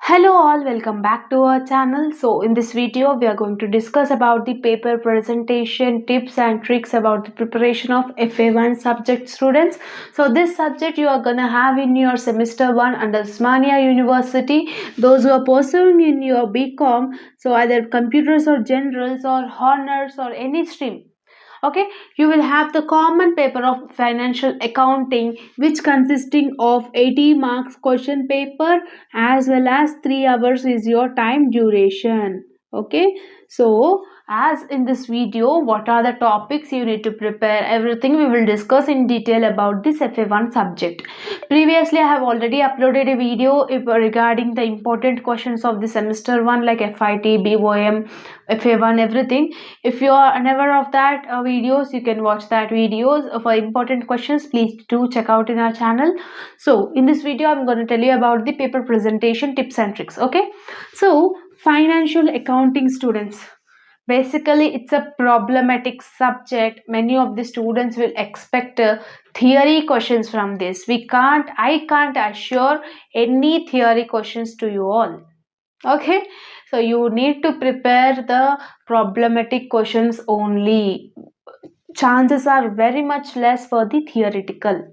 Hello all, welcome back to our channel. So in this video we are going to discuss about the paper presentation tips and tricks about the preparation of FA1 subject students. So this subject you are gonna have in your semester 1 under Osmania University. Those who are pursuing in your BCom, so either computers or generals or honors or any stream. Okay, you will have the common paper of financial accounting, which consisting of 80 marks question paper, as well as 3 hours is your time duration. Okay, so as in this video, what are the topics you need to prepare, everything we will discuss in detail about this FA1 subject. Previously I have already uploaded a video regarding the important questions of the semester 1 like FIT, BOM, FA1, everything. If you are unaware of that videos, you can watch that videos for important questions. Please do check out in our channel. So in this video I'm going to tell you about the paper presentation tips and tricks. Okay, so financial accounting students, basically it's a problematic subject. Many of the students will expect theory questions from this. I can't assure any theory questions to you all. Okay, so you need to prepare the problematic questions only. Chances are very much less for the theoretical.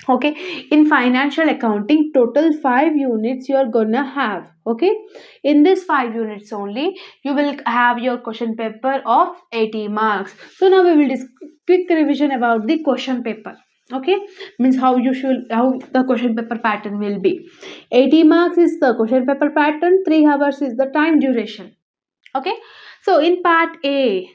Okay, in financial accounting total 5 units you are gonna have. Okay, in this 5 units only you will have your question paper of 80 marks. So now we will quick revision about the question paper. Okay, means how the question paper pattern will be. 80 marks is the question paper pattern, 3 hours is the time duration. Okay, so in part A,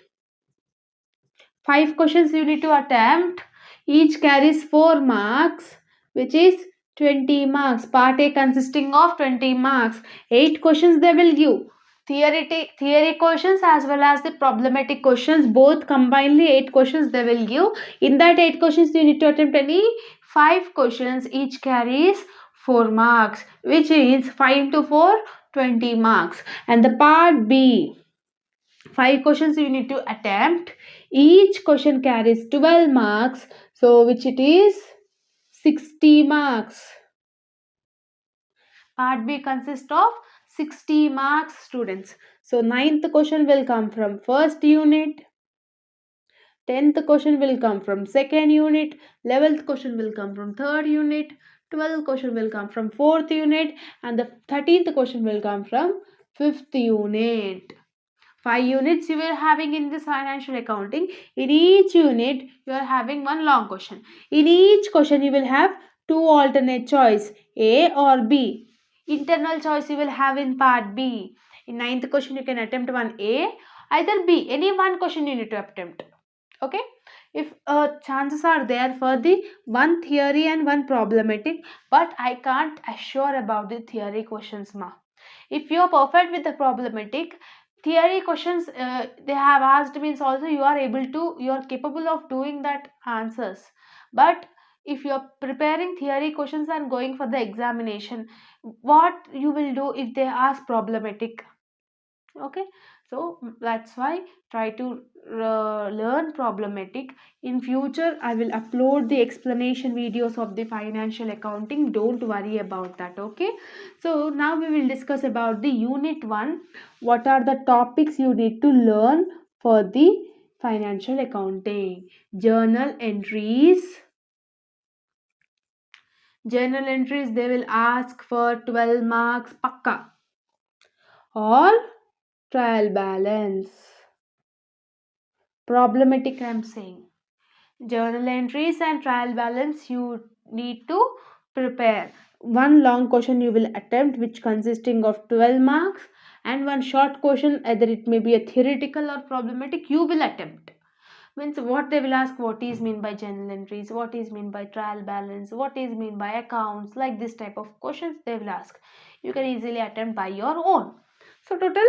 5 questions you need to attempt. Each carries 4 marks, which is 20 marks. Part A consisting of 20 marks. 8 questions they will give. Theory questions as well as the problematic questions, both combinedly 8 questions they will give. In that 8 questions you need to attempt any 5 questions. Each carries 4 marks, which is 5 into 4, 20 marks. And the part B, 5 questions you need to attempt. Each question carries 12 marks, so which it is 60 marks. Part B consists of 60 marks, students. So ninth question will come from first unit, 10th question will come from second unit, 11th question will come from third unit, 12th question will come from fourth unit, and the 13th question will come from fifth unit. 5 units you are having in this financial accounting. In each unit you are having one long question. In each question you will have two alternate choice, A or B. Internal choice you will have in part B. In ninth question you can attempt one A, either B, any one question you need to attempt. Okay, if chances are there for the one theory and one problematic, but I can't assure about the theory questions ma. If you are perfect with the problematic, theory questions they have asked means also you are capable of doing that answers. But if you are preparing theory questions and going for the examination, what you will do if they ask problematic? Okay, so that's why try to learn problematic. In future I will upload the explanation videos of the financial accounting, don't worry about that. Okay, so now we will discuss about the unit 1. What are the topics you need to learn for the financial accounting? Journal entries they will ask for 12 marks pakka, or trial balance. Problematic I'm saying. Journal entries and trial balance you need to prepare. One long question you will attempt, which consisting of 12 marks, and one short question, either it may be a theoretical or problematic, you will attempt. Means what they will ask, what is mean by journal entries, what is mean by trial balance, what is mean by accounts, like this type of questions they will ask. You can easily attempt by your own. So total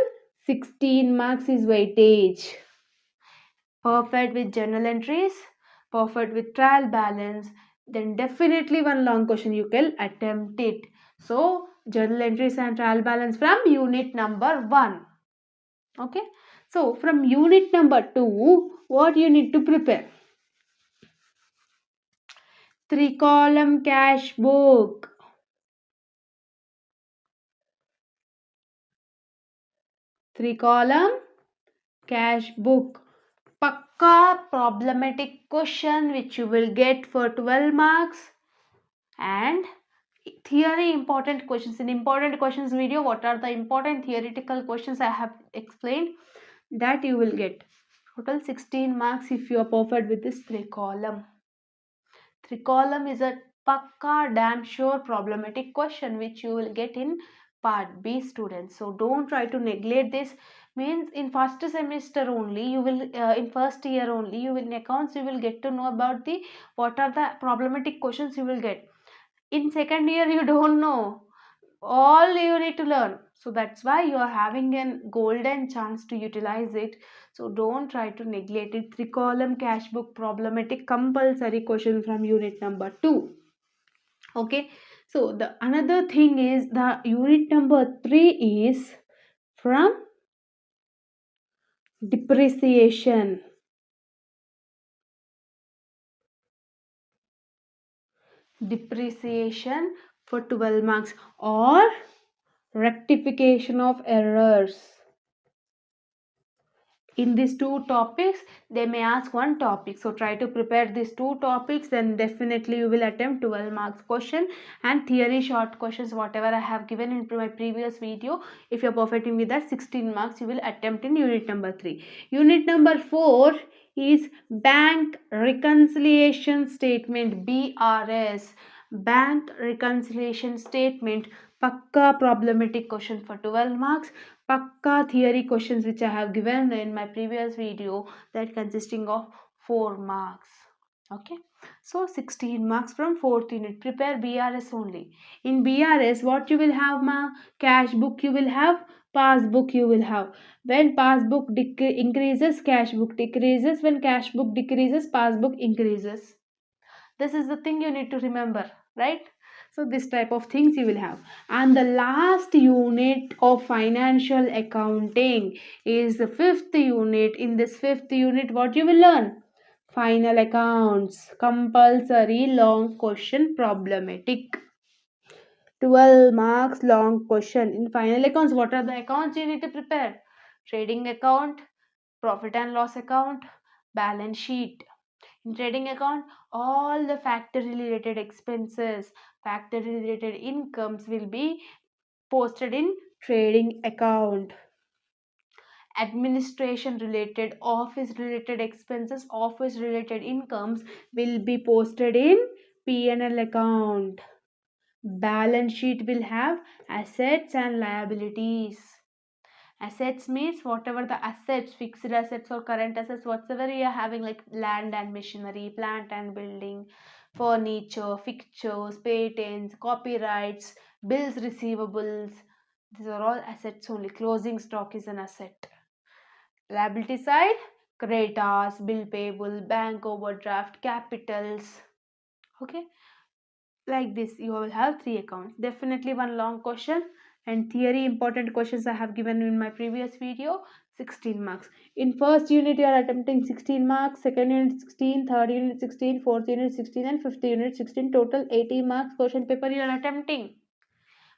16 marks is weightage. Perfect with journal entries, perfect with trial balance, then definitely one long question you can attempt it. So journal entries and trial balance from unit number 1. Okay, so from unit number 2, what you need to prepare? 3-column cash book. 3 column cash book. Pakka problematic question which you will get for 12 marks. And theory important questions. In important questions video, what are the important theoretical questions I have explained, that you will get. Total 16 marks if you are perfect with this 3 column. 3 column is a pakka damn sure problematic question which you will get in part B, students. So don't try to neglect this. Means in first semester only you will in first year only you will in accounts you will get to know about the what are the problematic questions you will get. In second year you don't know, all you need to learn. So that's why you are having a golden chance to utilize it. So don't try to neglect it. 3 column cash book problematic compulsory question from unit number 2. Okay, so the another thing is the unit number 3 is from depreciation. Depreciation for 12 marks, or rectification of errors. In these two topics they may ask one topic, so try to prepare these two topics, then definitely you will attempt 12 marks question. And theory short questions whatever I have given in my previous video, if you're perfecting with that, 16 marks you will attempt in unit number 3. Unit number 4 is bank reconciliation statement, BRS. Bank reconciliation statement, pakka problematic question for 12 marks. Pakka theory questions which I have given in my previous video, that consisting of 4 marks. Okay, so 16 marks from 4th unit. Prepare BRS only. In BRS what you will have, ma? Cash book you will have, passbook you will have. When passbook increases, cash book decreases. When cash book decreases, passbook increases. This is the thing you need to remember, right? So this type of things you will have. And the last unit of financial accounting is the 5th unit. In this 5th unit what you will learn? Final accounts, compulsory long question problematic. 12 marks long question. In final accounts, what are the accounts you need to prepare? Trading account, profit and loss account, balance sheet. In trading account, all the factory related expenses, factory related incomes will be posted in trading account. Administration related, office related expenses, office related incomes will be posted in P&L account. Balance sheet will have assets and liabilities. Assets means whatever the assets, fixed assets or current assets, whatsoever you are having, like land and machinery, plant and building, furniture, fixtures, patents, copyrights, bills receivables. These are all assets only. Closing stock is an asset. Liability side, creditors, bill payable, bank overdraft, capitals. Okay, like this you will have 3 accounts. Definitely one long question. And theory important questions I have given in my previous video, 16 marks. In first unit you are attempting 16 marks, second unit 16, third unit 16, fourth unit 16 and fifth unit 16. Total 80 marks question paper you are attempting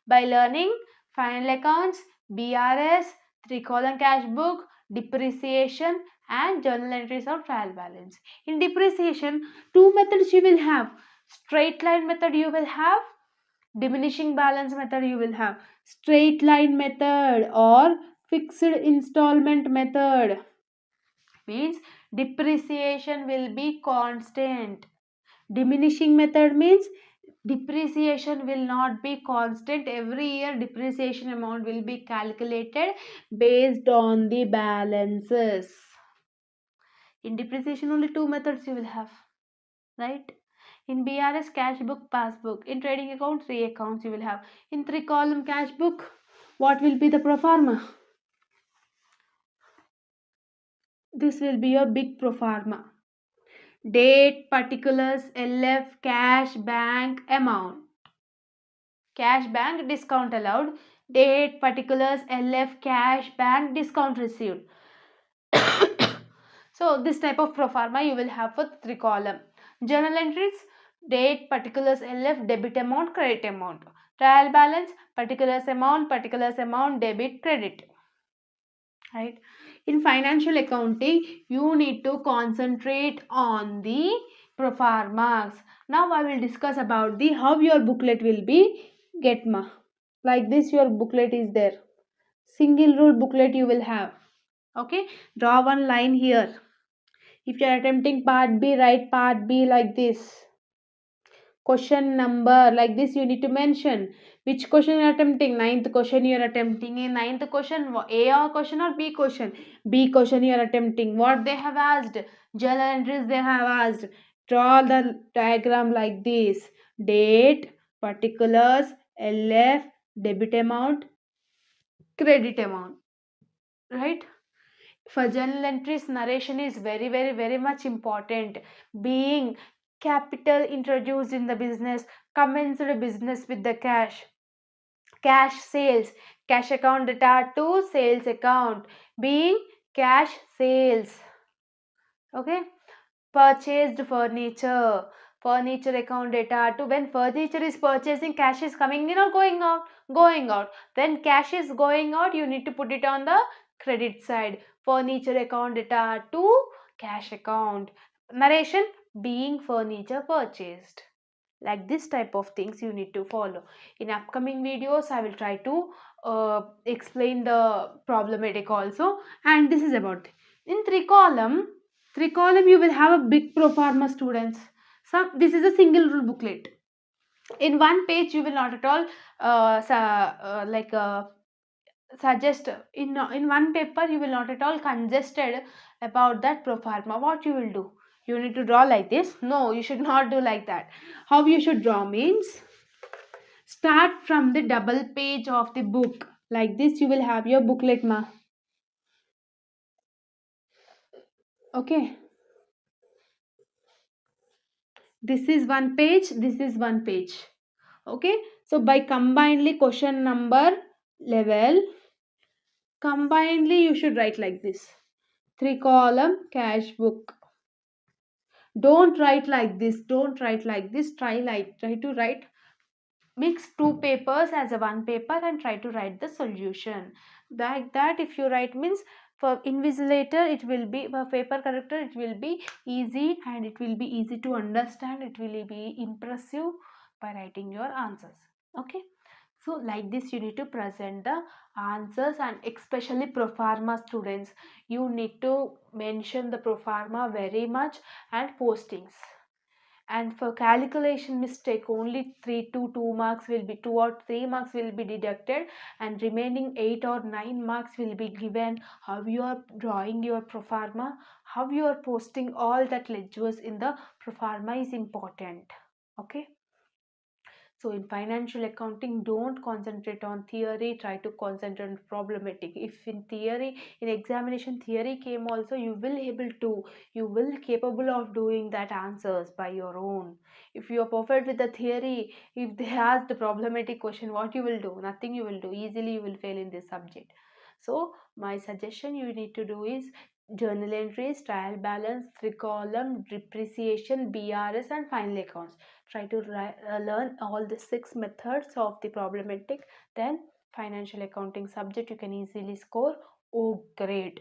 by learning final accounts, BRS, 3 column cash book, depreciation and journal entries of trial balance. In depreciation, two methods you will have. Straight line method you will have, diminishing balance method you will have. Straight line method or fixed installment method means depreciation will be constant. Diminishing method means depreciation will not be constant. Every year depreciation amount will be calculated based on the balances. In depreciation only two methods you will have, right? In BRS, cash book, passbook. In trading account, 3 accounts you will have. In 3 column cash book, what will be the pro forma? This will be your big pro forma. Date, particulars, LF, cash, bank, amount. Cash, bank, discount allowed. Date, particulars, LF, cash, bank, discount received. So this type of pro forma you will have for 3 column. Journal entries, date, particulars, LF, debit amount, credit amount. Trial balance, particulars amount, debit, credit. right? In financial accounting, you need to concentrate on the pro formas. Now I will discuss about the how your booklet will be get ma. Like this, your booklet is there. Single rule booklet you will have. Okay, draw one line here. If you are attempting part B, write part B like this. Question number like this you need to mention which question you are attempting. Ninth question you are attempting. In ninth question, A or question or B question? B question you are attempting. What they have asked? Journal entries they have asked. Draw the diagram like this. Date, particulars, LF, debit amount, credit amount, right? For journal entries, narration is very much important. Being capital introduced in the business, commenced business with the cash sales, cash account data to sales account, being cash sales. Okay, purchased furniture account data to when furniture is purchasing, cash is coming in or going out. When cash is going out, you need to put it on the credit side. Furniture account data to cash account. Narration, being furniture purchased. Like this type of things you need to follow. In upcoming videos I will try to explain the problematic also. And this is about in three column you will have a big pro forma students. Some this is a single rule booklet. In one page you will not at all like suggest in one paper you will not at all congested about that pro forma. What you will do, you need to draw like this? No, you should not do like that. How you should draw means, start from the double page of the book. Like this you will have your booklet ma. Okay, this is one page, this is one page. Okay, so by combinedly question number level, combinedly you should write like this. Three column cash book. Don't write like this, don't write like this. Try to write, mix two papers as a one paper and try to write the solution. Like that if you write means, for invigilator it will be, for paper corrector it will be easy, and it will be easy to understand, it will be impressive by writing your answers. Okay, so like this you need to present the answers. And especially pro forma students, you need to mention the pro forma very much, and postings. And for calculation mistake only 3 to 2 marks will be, 2 or 3 marks will be deducted, and remaining 8 or 9 marks will be given. How you are drawing your pro forma, how you are posting all that ledgers in the pro forma is important. Okay, so in financial accounting, don't concentrate on theory, try to concentrate on problematic. If in theory, in examination theory came also, you will able to, you will capable of doing that answers by your own. If you are perfect with the theory, if they ask the problematic question, what you will do? Nothing you will do. Easily you will fail in this subject. So my suggestion you need to do is journal entries, trial balance, three column, depreciation, BRS and final accounts. Try to learn all the 6 methods of the problematic. Then financial accounting subject you can easily score O grade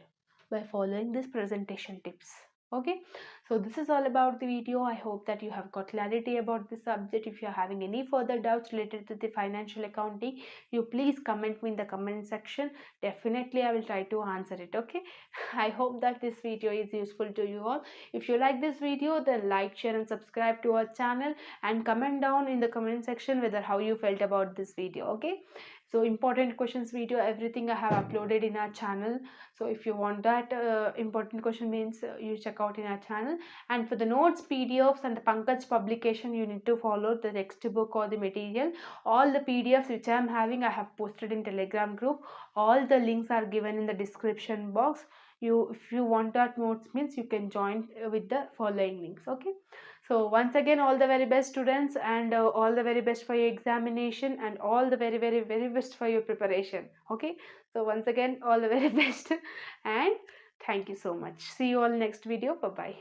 by following these presentation tips. Okay, so this is all about the video. I hope that you have got clarity about this subject. If you are having any further doubts related to the financial accounting, you please comment me in the comment section. Definitely I will try to answer it. Okay, I hope that this video is useful to you all. If you like this video, then like, share and subscribe to our channel, and comment down in the comment section whether how you felt about this video. Okay, so important questions video, everything I have uploaded in our channel. So if you want that important question means, you check out in our channel. And for the notes, PDFs and the Pankaj publication, you need to follow the textbook or the material. All the PDFs which I am having, I have posted in Telegram group. All the links are given in the description box. You, if you want that notes means, you can join with the following links. Okay, so once again, all the very best students, and all the very best for your examination, and all the very best for your preparation. Okay, so once again, all the very best, and thank you so much. See you all next video. Bye bye.